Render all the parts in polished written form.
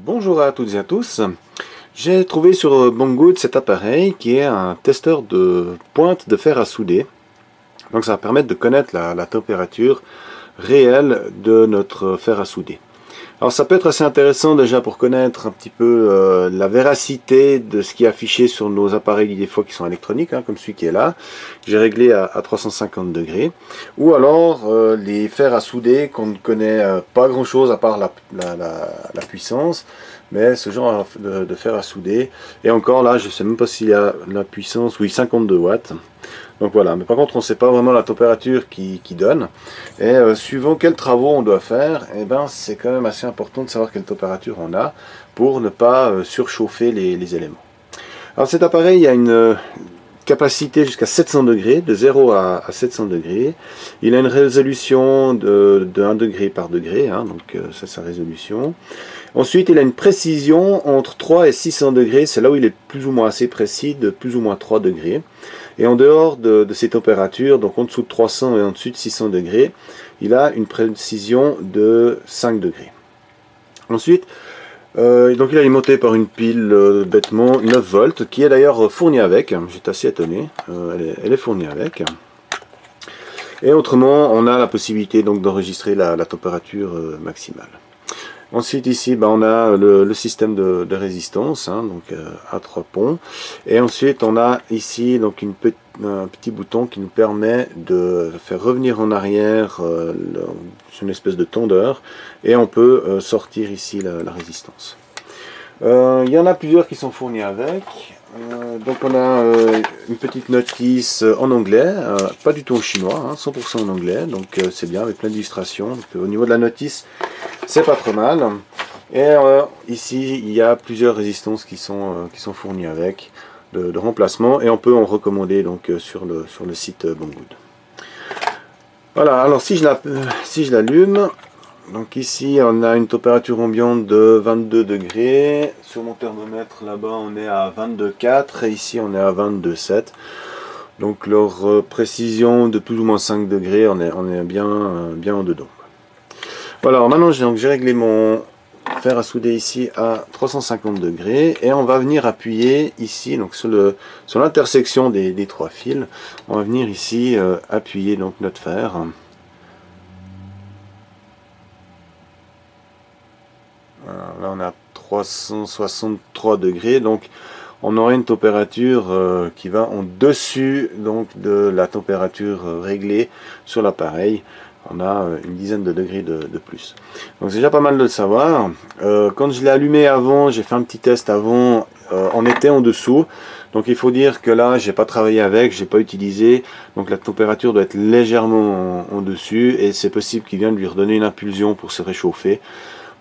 Bonjour à toutes et à tous. J'ai trouvé sur Banggood cet appareil qui est un testeur de pointe de fer à souder. Donc ça va permettre de connaître la température réelle de notre fer à souder. Alors ça peut être assez intéressant déjà pour connaître un petit peu la véracité de ce qui est affiché sur nos appareils des fois qui sont électroniques, comme celui qui est là. J'ai réglé à 350 degrés. Ou alors les fers à souder qu'on ne connaît pas grand chose à part la puissance. Mais ce genre de fer à souder. Et encore là, je ne sais même pas s'il y a la puissance, oui 52 watts. Donc voilà, mais par contre on ne sait pas vraiment la température qui donne. Et suivant quels travaux on doit faire, c'est quand même assez important de savoir quelle température on a pour ne pas surchauffer les éléments. Alors cet appareil a une capacité jusqu'à 700 degrés, de 0 à 700 degrés. Il a une résolution de 1 degré par degré, donc c'est sa résolution. Ensuite, il a une précision entre 3 et 600 degrés, c'est là où il est plus ou moins assez précis, de plus ou moins 3 degrés. Et en dehors de ces températures, donc en dessous de 300 et en dessus de 600 degrés, il a une précision de 5 degrés. Ensuite, donc il est alimenté par une pile bêtement 9 volts, qui est d'ailleurs fournie avec, j'étais assez étonné, elle est fournie avec. Et autrement, on a la possibilité donc d'enregistrer la température maximale. Ensuite ici on a le système de résistance, donc à 3 ponts. Et ensuite on a ici donc un petit bouton qui nous permet de faire revenir en arrière une espèce de tondeur. Et on peut sortir ici la résistance. Il y en a plusieurs qui sont fournis avec. Donc on a une petite notice en anglais, pas du tout en chinois, 100% en anglais, donc c'est bien avec plein d'illustrations. Au niveau de la notice, c'est pas trop mal. Et ici, il y a plusieurs résistances qui sont fournies avec de remplacement, et on peut en recommander donc sur le site Banggood. Voilà, alors si je l'allume, donc ici on a une température ambiante de 22 degrés, sur mon thermomètre là-bas on est à 22,4 et ici on est à 22,7. Donc leur précision de plus ou moins 5 degrés, on est bien en dedans. Voilà, alors maintenant j'ai réglé mon fer à souder ici à 350 degrés et on va venir appuyer ici donc sur l'intersection des 3 fils. On va venir ici appuyer donc notre fer. Voilà, là on est à 363 degrés, donc on aura une température qui va en dessus donc de la température réglée sur l'appareil. On a une dizaine de degrés de plus. Donc c'est déjà pas mal de le savoir. Quand je l'ai allumé avant, j'ai fait un petit test avant, on était en dessous. Donc il faut dire que là, j'ai pas travaillé avec, j'ai pas utilisé. Donc la température doit être légèrement en dessus et c'est possible qu'il vienne lui redonner une impulsion pour se réchauffer.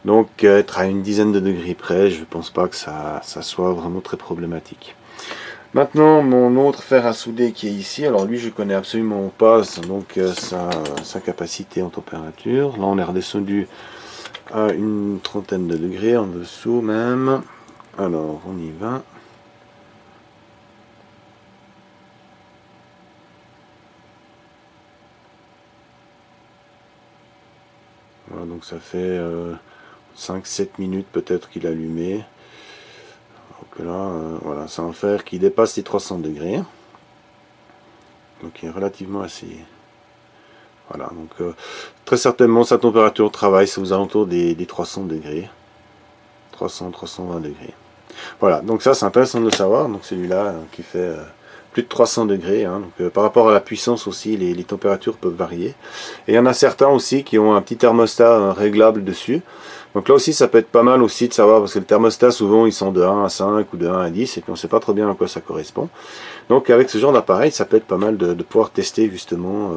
Donc être à une dizaine de degrés près, je pense pas que ça soit vraiment très problématique. Maintenant, mon autre fer à souder qui est ici, alors lui je connais absolument pas donc sa capacité en température. Là on est redescendu à une trentaine de degrés en dessous même. Alors on y va. Voilà, donc ça fait 5-7 minutes peut-être qu'il a allumé. Donc là, voilà, c'est un fer qui dépasse les 300 degrés. Donc il est relativement assez. Voilà, donc très certainement sa température au travail, c'est aux alentours des 300 degrés. 300-320 degrés. Voilà, donc ça c'est intéressant de le savoir. Donc celui-là qui fait plus de 300 degrés. Donc, par rapport à la puissance aussi, les températures peuvent varier. Et il y en a certains aussi qui ont un petit thermostat réglable dessus. Donc là aussi ça peut être pas mal aussi de savoir, parce que le thermostat souvent ils sont de 1 à 5 ou de 1 à 10 et puis on ne sait pas trop bien à quoi ça correspond. Donc avec ce genre d'appareil ça peut être pas mal de pouvoir tester justement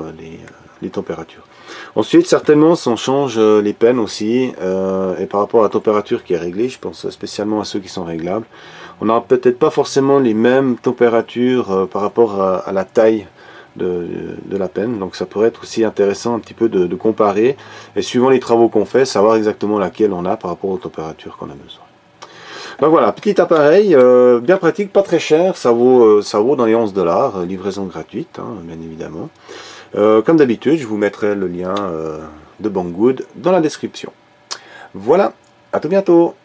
les températures. Ensuite certainement si on change les pennes aussi, et par rapport à la température qui est réglée, je pense spécialement à ceux qui sont réglables, on n'aura peut-être pas forcément les mêmes températures par rapport à la taille de la penne. Donc ça pourrait être aussi intéressant un petit peu de comparer, et suivant les travaux qu'on fait, savoir exactement laquelle on a par rapport aux températures qu'on a besoin. Donc voilà, petit appareil, bien pratique, pas très cher, ça vaut dans les 11 $, livraison gratuite, bien évidemment. Comme d'habitude, je vous mettrai le lien de Banggood dans la description. Voilà, à tout bientôt.